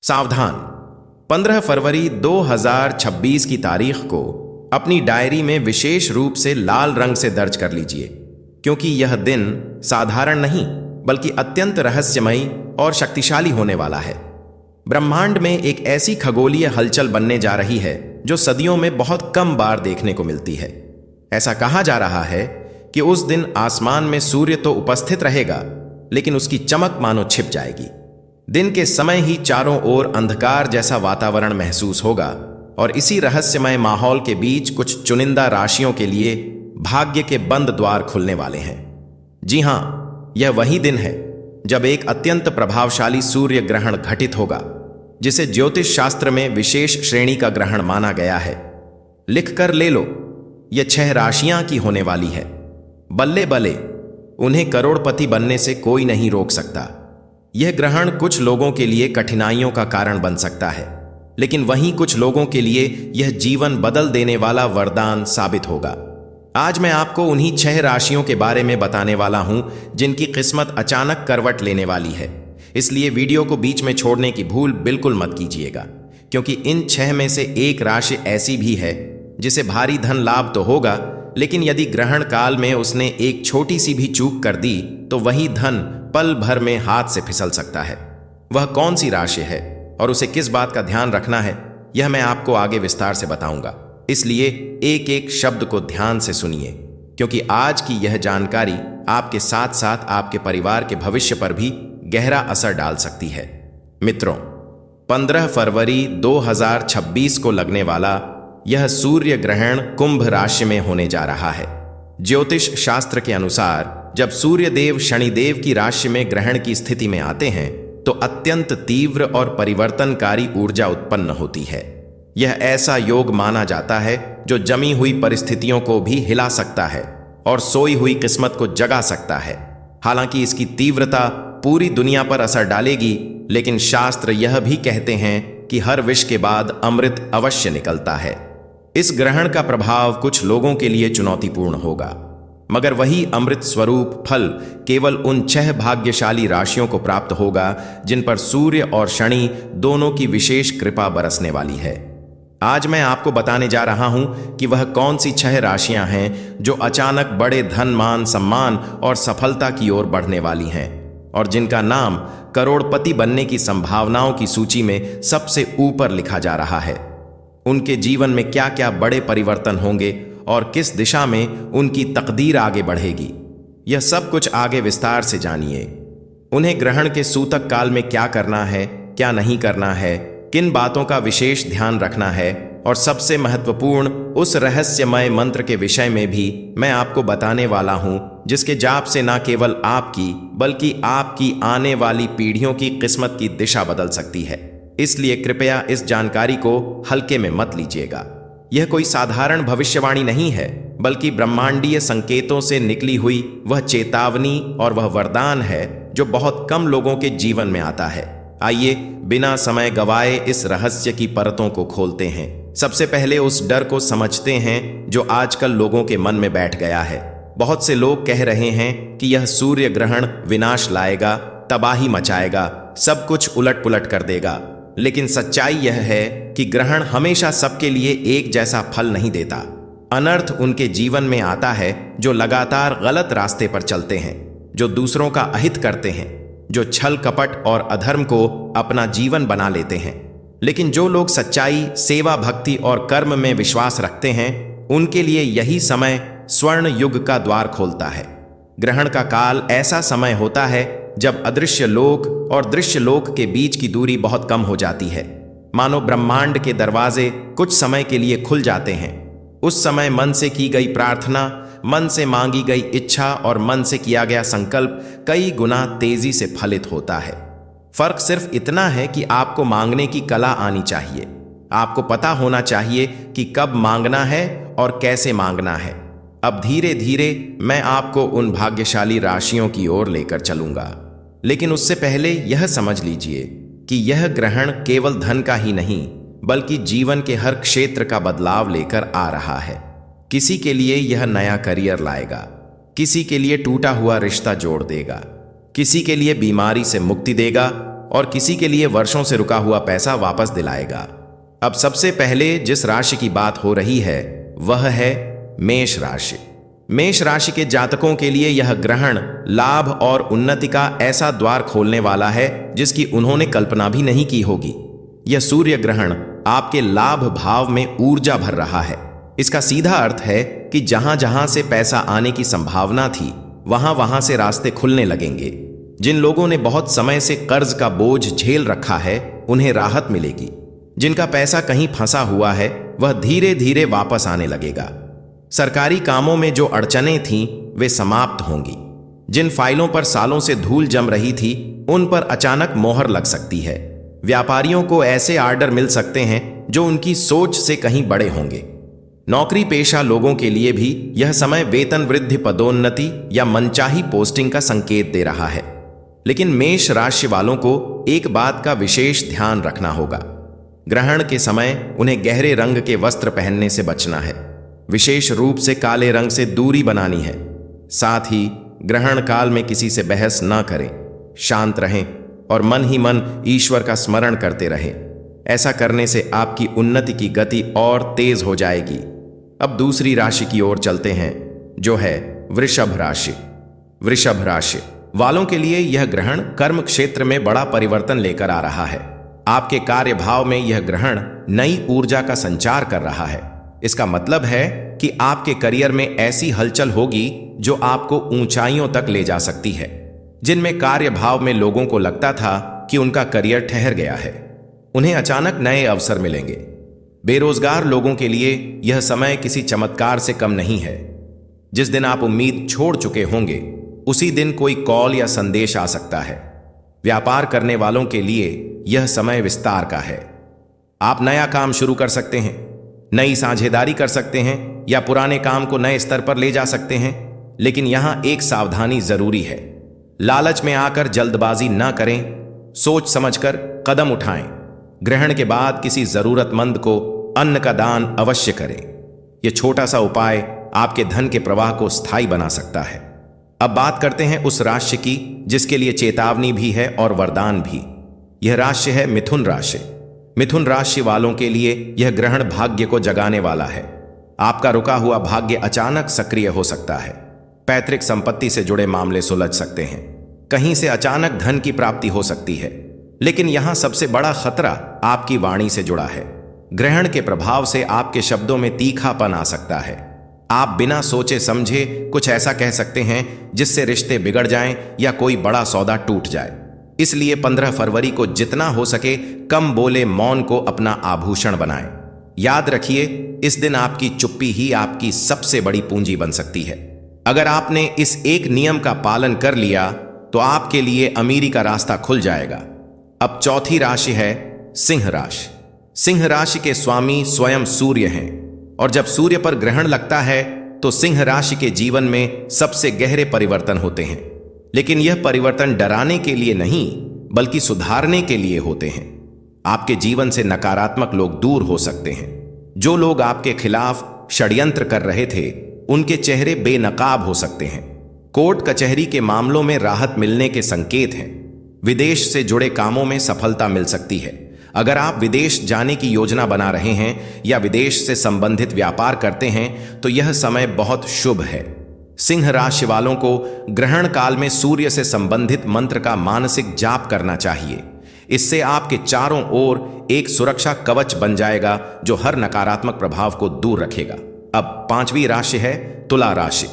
सावधान। 15 फरवरी 2026 की तारीख को अपनी डायरी में विशेष रूप से लाल रंग से दर्ज कर लीजिए, क्योंकि यह दिन साधारण नहीं बल्कि अत्यंत रहस्यमयी और शक्तिशाली होने वाला है। ब्रह्मांड में एक ऐसी खगोलीय हलचल बनने जा रही है जो सदियों में बहुत कम बार देखने को मिलती है। ऐसा कहा जा रहा है कि उस दिन आसमान में सूर्य तो उपस्थित रहेगा, लेकिन उसकी चमक मानो छिप जाएगी। दिन के समय ही चारों ओर अंधकार जैसा वातावरण महसूस होगा और इसी रहस्यमय माहौल के बीच कुछ चुनिंदा राशियों के लिए भाग्य के बंद द्वार खुलने वाले हैं। जी हां, यह वही दिन है जब एक अत्यंत प्रभावशाली सूर्य ग्रहण घटित होगा, जिसे ज्योतिष शास्त्र में विशेष श्रेणी का ग्रहण माना गया है। लिख कर ले लो, यह 6 राशियां की होने वाली है। बल्ले बल्ले, उन्हें करोड़पति बनने से कोई नहीं रोक सकता। यह ग्रहण कुछ लोगों के लिए कठिनाइयों का कारण बन सकता है, लेकिन वहीं कुछ लोगों के लिए यह जीवन बदल देने वाला वरदान साबित होगा। आज मैं आपको उन्हीं 6 राशियों के बारे में बताने वाला हूं जिनकी किस्मत अचानक करवट लेने वाली है। इसलिए वीडियो को बीच में छोड़ने की भूल बिल्कुल मत कीजिएगा, क्योंकि इन 6 में से एक राशि ऐसी भी है जिसे भारी धन लाभ तो होगा, लेकिन यदि ग्रहण काल में उसने एक छोटी सी भी चूक कर दी तो वही धन पल भर में हाथ से फिसल सकता है। वह कौन सी राशि है और उसे किस बात का ध्यान रखना है, यह मैं आपको आगे विस्तार से बताऊंगा। इसलिए एक एक शब्द को ध्यान से सुनिए, क्योंकि आज की यह जानकारी आपके साथ साथ आपके परिवार के भविष्य पर भी गहरा असर डाल सकती है। मित्रों, 15 फरवरी 2026 को लगने वाला यह सूर्य ग्रहण कुंभ राशि में होने जा रहा है। ज्योतिष शास्त्र के अनुसार जब सूर्य देव शनिदेव की राशि में ग्रहण की स्थिति में आते हैं तो अत्यंत तीव्र और परिवर्तनकारी ऊर्जा उत्पन्न होती है। यह ऐसा योग माना जाता है जो जमी हुई परिस्थितियों को भी हिला सकता है और सोई हुई किस्मत को जगा सकता है। हालांकि इसकी तीव्रता पूरी दुनिया पर असर डालेगी, लेकिन शास्त्र यह भी कहते हैं कि हर विष के बाद अमृत अवश्य निकलता है। इस ग्रहण का प्रभाव कुछ लोगों के लिए चुनौतीपूर्ण होगा, मगर वही अमृत स्वरूप फल केवल उन 6 भाग्यशाली राशियों को प्राप्त होगा जिन पर सूर्य और शनि दोनों की विशेष कृपा बरसने वाली है। आज मैं आपको बताने जा रहा हूं कि वह कौन सी 6 राशियां हैं जो अचानक बड़े धन मान सम्मान और सफलता की ओर बढ़ने वाली हैं और जिनका नाम करोड़पति बनने की संभावनाओं की सूची में सबसे ऊपर लिखा जा रहा है। उनके जीवन में क्या क्या बड़े परिवर्तन होंगे और किस दिशा में उनकी तकदीर आगे बढ़ेगी, यह सब कुछ आगे विस्तार से जानिए। उन्हें ग्रहण के सूतक काल में क्या करना है, क्या नहीं करना है, किन बातों का विशेष ध्यान रखना है और सबसे महत्वपूर्ण उस रहस्यमय मंत्र के विषय में भी मैं आपको बताने वाला हूं, जिसके जाप से न केवल आपकी बल्कि आपकी आने वाली पीढ़ियों की किस्मत की दिशा बदल सकती है। इसलिए कृपया इस जानकारी को हल्के में मत लीजिएगा। यह कोई साधारण भविष्यवाणी नहीं है, बल्कि ब्रह्मांडीय संकेतों से निकली हुई वह चेतावनी और वह वरदान है जो बहुत कम लोगों के जीवन में आता है। आइए बिना समय गवाए इस रहस्य की परतों को खोलते हैं। सबसे पहले उस डर को समझते हैं जो आजकल लोगों के मन में बैठ गया है। बहुत से लोग कह रहे हैं कि यह सूर्य ग्रहण विनाश लाएगा, तबाही मचाएगा, सब कुछ उलट पुलट कर देगा। लेकिन सच्चाई यह है कि ग्रहण हमेशा सबके लिए एक जैसा फल नहीं देता। अनर्थ उनके जीवन में आता है जो लगातार गलत रास्ते पर चलते हैं, जो दूसरों का अहित करते हैं, जो छल कपट और अधर्म को अपना जीवन बना लेते हैं। लेकिन जो लोग सच्चाई, सेवा, भक्ति और कर्म में विश्वास रखते हैं, उनके लिए यही समय स्वर्ण युग का द्वार खोलता है। ग्रहण का काल ऐसा समय होता है जब अदृश्य लोक और दृश्य लोक के बीच की दूरी बहुत कम हो जाती है, मानो ब्रह्मांड के दरवाजे कुछ समय के लिए खुल जाते हैं। उस समय मन से की गई प्रार्थना, मन से मांगी गई इच्छा और मन से किया गया संकल्प कई गुना तेजी से फलित होता है। फर्क सिर्फ इतना है कि आपको मांगने की कला आनी चाहिए। आपको पता होना चाहिए कि कब मांगना है और कैसे मांगना है। अब धीरे धीरे मैं आपको उन भाग्यशाली राशियों की ओर लेकर चलूंगा, लेकिन उससे पहले यह समझ लीजिए कि यह ग्रहण केवल धन का ही नहीं बल्कि जीवन के हर क्षेत्र का बदलाव लेकर आ रहा है। किसी के लिए यह नया करियर लाएगा, किसी के लिए टूटा हुआ रिश्ता जोड़ देगा, किसी के लिए बीमारी से मुक्ति देगा और किसी के लिए वर्षों से रुका हुआ पैसा वापस दिलाएगा। अब सबसे पहले जिस राशि की बात हो रही है वह है मेष राशि। मेष राशि के जातकों के लिए यह ग्रहण लाभ और उन्नति का ऐसा द्वार खोलने वाला है जिसकी उन्होंने कल्पना भी नहीं की होगी। यह सूर्य ग्रहण आपके लाभ भाव में ऊर्जा भर रहा है। इसका सीधा अर्थ है कि जहां जहां से पैसा आने की संभावना थी वहां वहां से रास्ते खुलने लगेंगे। जिन लोगों ने बहुत समय से कर्ज का बोझ झेल रखा है उन्हें राहत मिलेगी। जिनका पैसा कहीं फंसा हुआ है वह धीरे धीरे वापस आने लगेगा। सरकारी कामों में जो अड़चनें थीं वे समाप्त होंगी। जिन फाइलों पर सालों से धूल जम रही थी उन पर अचानक मोहर लग सकती है। व्यापारियों को ऐसे आर्डर मिल सकते हैं जो उनकी सोच से कहीं बड़े होंगे। नौकरी पेशा लोगों के लिए भी यह समय वेतन वृद्धि, पदोन्नति या मनचाही पोस्टिंग का संकेत दे रहा है। लेकिन मेष राशि वालों को एक बात का विशेष ध्यान रखना होगा। ग्रहण के समय उन्हें गहरे रंग के वस्त्र पहनने से बचना है। विशेष रूप से काले रंग से दूरी बनानी है। साथ ही ग्रहण काल में किसी से बहस न करें, शांत रहें और मन ही मन ईश्वर का स्मरण करते रहें। ऐसा करने से आपकी उन्नति की गति और तेज हो जाएगी। अब दूसरी राशि की ओर चलते हैं जो है वृषभ राशि। वृषभ राशि वालों के लिए यह ग्रहण कर्म क्षेत्र में बड़ा परिवर्तन लेकर आ रहा है। आपके कार्य भाव में यह ग्रहण नई ऊर्जा का संचार कर रहा है। इसका मतलब है कि आपके करियर में ऐसी हलचल होगी जो आपको ऊंचाइयों तक ले जा सकती है। जिनमें कार्य भाव में लोगों को लगता था कि उनका करियर ठहर गया है, उन्हें अचानक नए अवसर मिलेंगे। बेरोजगार लोगों के लिए यह समय किसी चमत्कार से कम नहीं है। जिस दिन आप उम्मीद छोड़ चुके होंगे उसी दिन कोई कॉल या संदेश आ सकता है। व्यापार करने वालों के लिए यह समय विस्तार का है। आप नया काम शुरू कर सकते हैं, नई साझेदारी कर सकते हैं या पुराने काम को नए स्तर पर ले जा सकते हैं। लेकिन यहां एक सावधानी जरूरी है। लालच में आकर जल्दबाजी ना करें, सोच समझकर कदम उठाएं। ग्रहण के बाद किसी जरूरतमंद को अन्न का दान अवश्य करें। यह छोटा सा उपाय आपके धन के प्रवाह को स्थायी बना सकता है। अब बात करते हैं उस राशि की जिसके लिए चेतावनी भी है और वरदान भी। यह राशि है मिथुन राशि। मिथुन राशि वालों के लिए यह ग्रहण भाग्य को जगाने वाला है। आपका रुका हुआ भाग्य अचानक सक्रिय हो सकता है। पैतृक संपत्ति से जुड़े मामले सुलझ सकते हैं। कहीं से अचानक धन की प्राप्ति हो सकती है। लेकिन यहां सबसे बड़ा खतरा आपकी वाणी से जुड़ा है। ग्रहण के प्रभाव से आपके शब्दों में तीखापन आ सकता है। आप बिना सोचे समझे कुछ ऐसा कह सकते हैं जिससे रिश्ते बिगड़ जाएं या कोई बड़ा सौदा टूट जाए। इसलिए 15 फरवरी को जितना हो सके कम बोले, मौन को अपना आभूषण बनाएं। याद रखिए, इस दिन आपकी चुप्पी ही आपकी सबसे बड़ी पूंजी बन सकती है। अगर आपने इस एक नियम का पालन कर लिया तो आपके लिए अमीरी का रास्ता खुल जाएगा। अब चौथी राशि है सिंह राशि। सिंह राशि के स्वामी स्वयं सूर्य हैं और जब सूर्य पर ग्रहण लगता है तो सिंह राशि के जीवन में सबसे गहरे परिवर्तन होते हैं। लेकिन यह परिवर्तन डराने के लिए नहीं बल्कि सुधारने के लिए होते हैं। आपके जीवन से नकारात्मक लोग दूर हो सकते हैं। जो लोग आपके खिलाफ षड्यंत्र कर रहे थे उनके चेहरे बेनकाब हो सकते हैं। कोर्ट कचहरी के मामलों में राहत मिलने के संकेत हैं। विदेश से जुड़े कामों में सफलता मिल सकती है। अगर आप विदेश जाने की योजना बना रहे हैं या विदेश से संबंधित व्यापार करते हैं तो यह समय बहुत शुभ है। सिंह राशि वालों को ग्रहण काल में सूर्य से संबंधित मंत्र का मानसिक जाप करना चाहिए। इससे आपके चारों ओर एक सुरक्षा कवच बन जाएगा जो हर नकारात्मक प्रभाव को दूर रखेगा। अब पांचवी राशि है तुला राशि।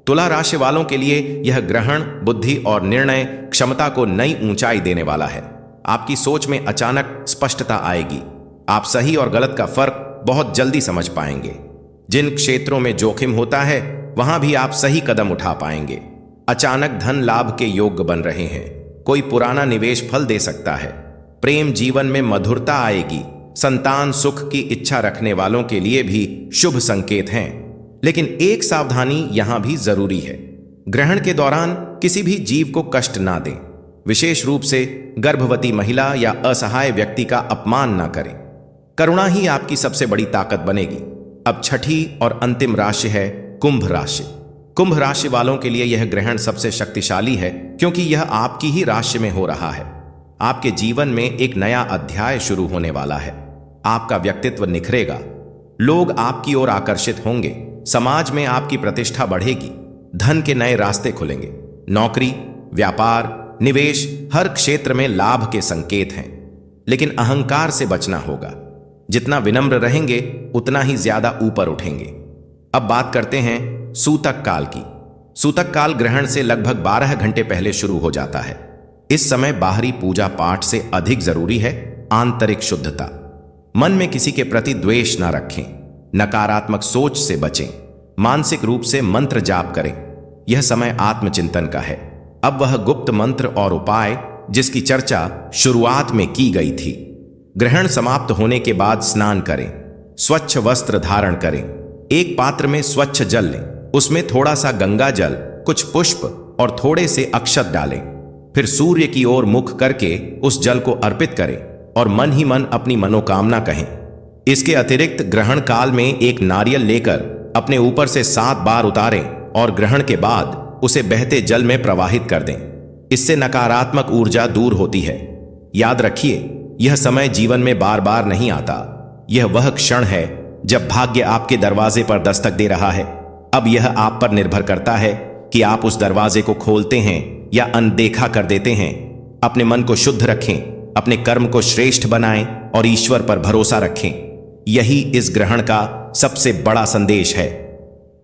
तुला राशि वालों के लिए यह ग्रहण बुद्धि और निर्णय क्षमता को नई ऊंचाई देने वाला है। आपकी सोच में अचानक स्पष्टता आएगी। आप सही और गलत का फर्क बहुत जल्दी समझ पाएंगे। जिन क्षेत्रों में जोखिम होता है वहां भी आप सही कदम उठा पाएंगे। अचानक धन लाभ के योग्य बन रहे हैं। कोई पुराना निवेश फल दे सकता है। प्रेम जीवन में मधुरता आएगी। संतान सुख की इच्छा रखने वालों के लिए भी शुभ संकेत हैं। लेकिन एक सावधानी यहां भी जरूरी है। ग्रहण के दौरान किसी भी जीव को कष्ट ना दें। विशेष रूप से गर्भवती महिला या असहाय व्यक्ति का अपमान ना करें। करुणा ही आपकी सबसे बड़ी ताकत बनेगी। अब छठी और अंतिम राशि है कुंभ राशि। कुंभ राशि वालों के लिए यह ग्रहण सबसे शक्तिशाली है क्योंकि यह आपकी ही राशि में हो रहा है। आपके जीवन में एक नया अध्याय शुरू होने वाला है। आपका व्यक्तित्व निखरेगा, लोग आपकी ओर आकर्षित होंगे, समाज में आपकी प्रतिष्ठा बढ़ेगी, धन के नए रास्ते खुलेंगे। नौकरी, व्यापार, निवेश, हर क्षेत्र में लाभ के संकेत हैं। लेकिन अहंकार से बचना होगा। जितना विनम्र रहेंगे उतना ही ज्यादा ऊपर उठेंगे। अब बात करते हैं सूतक काल की। सूतक काल ग्रहण से लगभग 12 घंटे पहले शुरू हो जाता है। इस समय बाहरी पूजा पाठ से अधिक जरूरी है आंतरिक शुद्धता। मन में किसी के प्रति द्वेष ना रखें, नकारात्मक सोच से बचें, मानसिक रूप से मंत्र जाप करें। यह समय आत्मचिंतन का है। अब वह गुप्त मंत्र और उपाय जिसकी चर्चा शुरुआत में की गई थी। ग्रहण समाप्त होने के बाद स्नान करें, स्वच्छ वस्त्र धारण करें, एक पात्र में स्वच्छ जल लें, उसमें थोड़ा सा गंगा जल, कुछ पुष्प और थोड़े से अक्षत डालें। फिर सूर्य की ओर मुख करके उस जल को अर्पित करें और मन ही मन अपनी मनोकामना कहें। इसके अतिरिक्त ग्रहण काल में एक नारियल लेकर अपने ऊपर से 7 बार उतारें और ग्रहण के बाद उसे बहते जल में प्रवाहित कर दें। इससे नकारात्मक ऊर्जा दूर होती है। याद रखिए, यह समय जीवन में बार बार नहीं आता। यह वह क्षण है जब भाग्य आपके दरवाजे पर दस्तक दे रहा है। अब यह आप पर निर्भर करता है कि आप उस दरवाजे को खोलते हैं या अनदेखा कर देते हैं। अपने मन को शुद्ध रखें, अपने कर्म को श्रेष्ठ बनाएं और ईश्वर पर भरोसा रखें। यही इस ग्रहण का सबसे बड़ा संदेश है।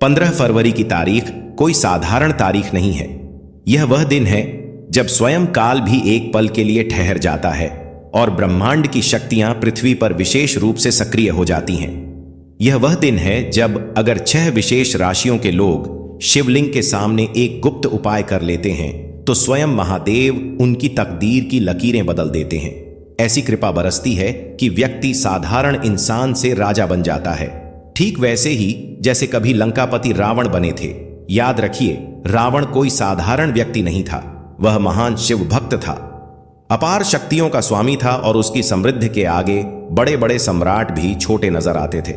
15 फरवरी की तारीख कोई साधारण तारीख नहीं है। यह वह दिन है जब स्वयं काल भी एक पल के लिए ठहर जाता है और ब्रह्मांड की शक्तियां पृथ्वी पर विशेष रूप से सक्रिय हो जाती हैं। यह वह दिन है जब अगर 6 विशेष राशियों के लोग शिवलिंग के सामने एक गुप्त उपाय कर लेते हैं तो स्वयं महादेव उनकी तकदीर की लकीरें बदल देते हैं। ऐसी कृपा बरसती है कि व्यक्ति साधारण इंसान से राजा बन जाता है, ठीक वैसे ही जैसे कभी लंकापति रावण बने थे। याद रखिए, रावण कोई साधारण व्यक्ति नहीं था, वह महान शिव भक्त था, अपार शक्तियों का स्वामी था और उसकी समृद्धि के आगे बड़े बड़े सम्राट भी छोटे नजर आते थे।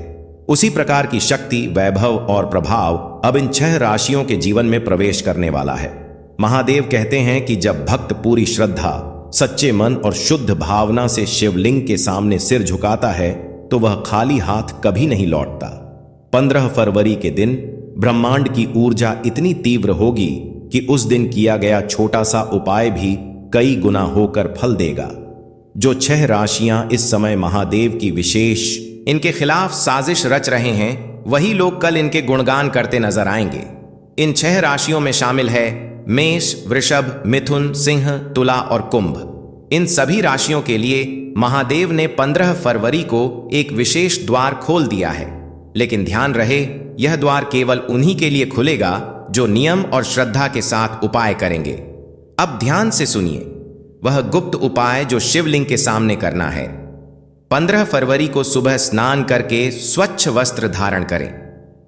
उसी प्रकार की शक्ति, वैभव और प्रभाव अब इन 6 राशियों के जीवन में प्रवेश करने वाला है। महादेव कहते हैं कि जब भक्त पूरी श्रद्धा, सच्चे मन और शुद्ध भावना से शिवलिंग के सामने सिर झुकाता है तो वह खाली हाथ कभी नहीं लौटता। 15 फरवरी के दिन ब्रह्मांड की ऊर्जा इतनी तीव्र होगी कि उस दिन किया गया छोटा सा उपाय भी कई गुना होकर फल देगा। जो 6 राशियां इस समय महादेव की विशेष इनके खिलाफ साजिश रच रहे हैं, वही लोग कल इनके गुणगान करते नजर आएंगे। इन 6 राशियों में शामिल है मेष, वृषभ, मिथुन, सिंह, तुला और कुंभ। इन सभी राशियों के लिए महादेव ने 15 फरवरी को एक विशेष द्वार खोल दिया है। लेकिन ध्यान रहे, यह द्वार केवल उन्हीं के लिए खुलेगा जो नियम और श्रद्धा के साथ उपाय करेंगे। अब ध्यान से सुनिए, वह गुप्त उपाय जो शिवलिंग के सामने करना है। 15 फरवरी को सुबह स्नान करके स्वच्छ वस्त्र धारण करें।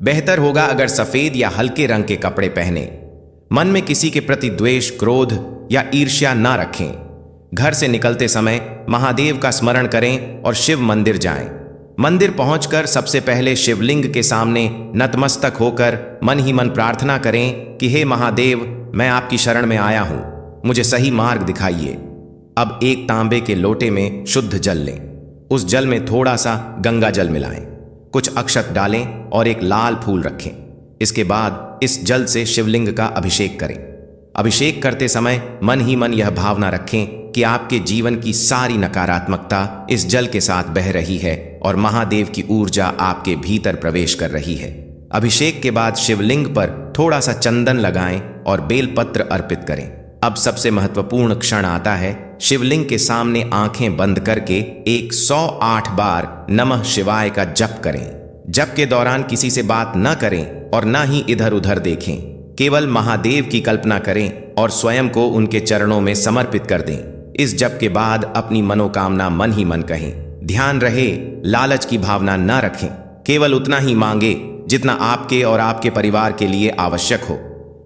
बेहतर होगा अगर सफेद या हल्के रंग के कपड़े पहने। मन में किसी के प्रति द्वेष, क्रोध या ईर्ष्या ना रखें। घर से निकलते समय महादेव का स्मरण करें और शिव मंदिर जाएं। मंदिर पहुंचकर सबसे पहले शिवलिंग के सामने नतमस्तक होकर मन ही मन प्रार्थना करें कि हे महादेव, मैं आपकी शरण में आया हूं, मुझे सही मार्ग दिखाइए। अब एक तांबे के लोटे में शुद्ध जल लें। उस जल में थोड़ा सा गंगा जल मिलाएं, कुछ अक्षत डालें और एक लाल फूल रखें। इसके बाद इस जल से शिवलिंग का अभिषेक करें। अभिषेक करते समय मन ही मन यह भावना रखें कि आपके जीवन की सारी नकारात्मकता इस जल के साथ बह रही है और महादेव की ऊर्जा आपके भीतर प्रवेश कर रही है। अभिषेक के बाद शिवलिंग पर थोड़ा सा चंदन लगाएं और बेलपत्र अर्पित करें। अब सबसे महत्वपूर्ण क्षण आता है। शिवलिंग के सामने आंखें बंद करके 108 बार नमः शिवाय का जप करें। जप के दौरान किसी से बात न करें और न ही इधर उधर देखें। केवल महादेव की कल्पना करें और स्वयं को उनके चरणों में समर्पित कर दें। इस जप के बाद अपनी मनोकामना मन ही मन कहें। ध्यान रहे, लालच की भावना न रखें। केवल उतना ही मांगे जितना आपके और आपके परिवार के लिए आवश्यक हो।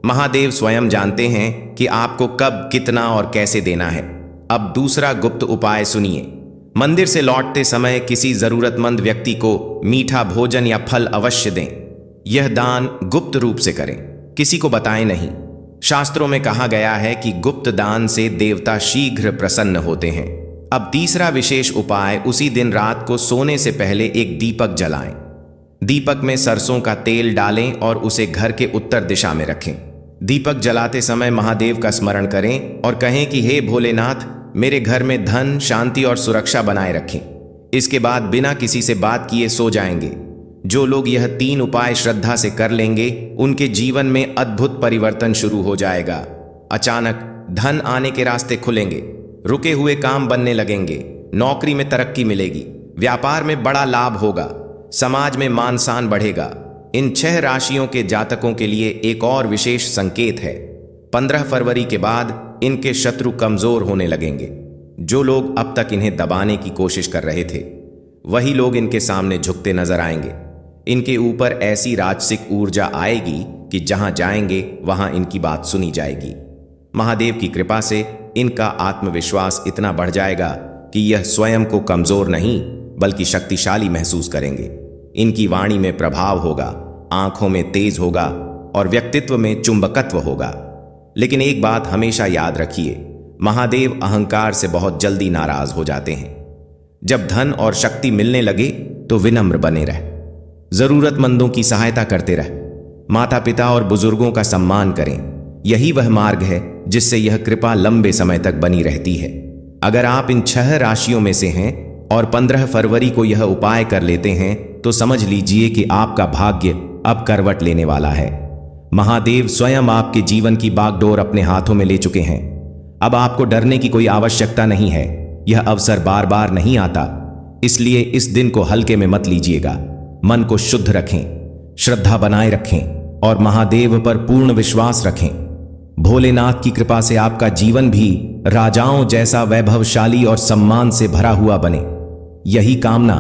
महादेव स्वयं जानते हैं कि आपको कब, कितना और कैसे देना है। अब दूसरा गुप्त उपाय सुनिए। मंदिर से लौटते समय किसी जरूरतमंद व्यक्ति को मीठा भोजन या फल अवश्य दें। यह दान गुप्त रूप से करें, किसी को बताएं नहीं। शास्त्रों में कहा गया है कि गुप्त दान से देवता शीघ्र प्रसन्न होते हैं। अब तीसरा विशेष उपाय, उसी दिन रात को सोने से पहले एक दीपक जलाएं। दीपक में सरसों का तेल डालें और उसे घर के उत्तर दिशा में रखें। दीपक जलाते समय महादेव का स्मरण करें और कहें कि हे भोलेनाथ, मेरे घर में धन, शांति और सुरक्षा बनाए रखें। इसके बाद बिना किसी से बात किए सो जाएंगे। जो लोग यह 3 उपाय श्रद्धा से कर लेंगे, उनके जीवन में अद्भुत परिवर्तन शुरू हो जाएगा। अचानक धन आने के रास्ते खुलेंगे, रुके हुए काम बनने लगेंगे, नौकरी में तरक्की मिलेगी, व्यापार में बड़ा लाभ होगा, समाज में मान सम्मान बढ़ेगा। इन 6 राशियों के जातकों के लिए एक और विशेष संकेत है। 15 फरवरी के बाद इनके शत्रु कमजोर होने लगेंगे। जो लोग अब तक इन्हें दबाने की कोशिश कर रहे थे, वही लोग इनके सामने झुकते नजर आएंगे। इनके ऊपर ऐसी राजसिक ऊर्जा आएगी कि जहां जाएंगे वहां इनकी बात सुनी जाएगी। महादेव की कृपा से इनका आत्मविश्वास इतना बढ़ जाएगा कि यह स्वयं को कमजोर नहीं बल्कि शक्तिशाली महसूस करेंगे। इनकी वाणी में प्रभाव होगा, आंखों में तेज होगा और व्यक्तित्व में चुंबकत्व होगा। लेकिन एक बात हमेशा याद रखिए, महादेव अहंकार से बहुत जल्दी नाराज हो जाते हैं। जब धन और शक्ति मिलने लगे तो विनम्र बने रह, जरूरतमंदों की सहायता करते रह, माता पिता और बुजुर्गों का सम्मान करें। यही वह मार्ग है जिससे यह कृपा लंबे समय तक बनी रहती है। अगर आप इन 6 राशियों में से हैं और 15 फरवरी को यह उपाय कर लेते हैं तो समझ लीजिए कि आपका भाग्य अब करवट लेने वाला है। महादेव स्वयं आपके जीवन की बागडोर अपने हाथों में ले चुके हैं। अब आपको डरने की कोई आवश्यकता नहीं है। यह अवसर बार बार नहीं आता, इसलिए इस दिन को हल्के में मत लीजिएगा। मन को शुद्ध रखें, श्रद्धा बनाए रखें और महादेव पर पूर्ण विश्वास रखें। भोलेनाथ की कृपा से आपका जीवन भी राजाओं जैसा वैभवशाली और सम्मान से भरा हुआ बने, यही कामना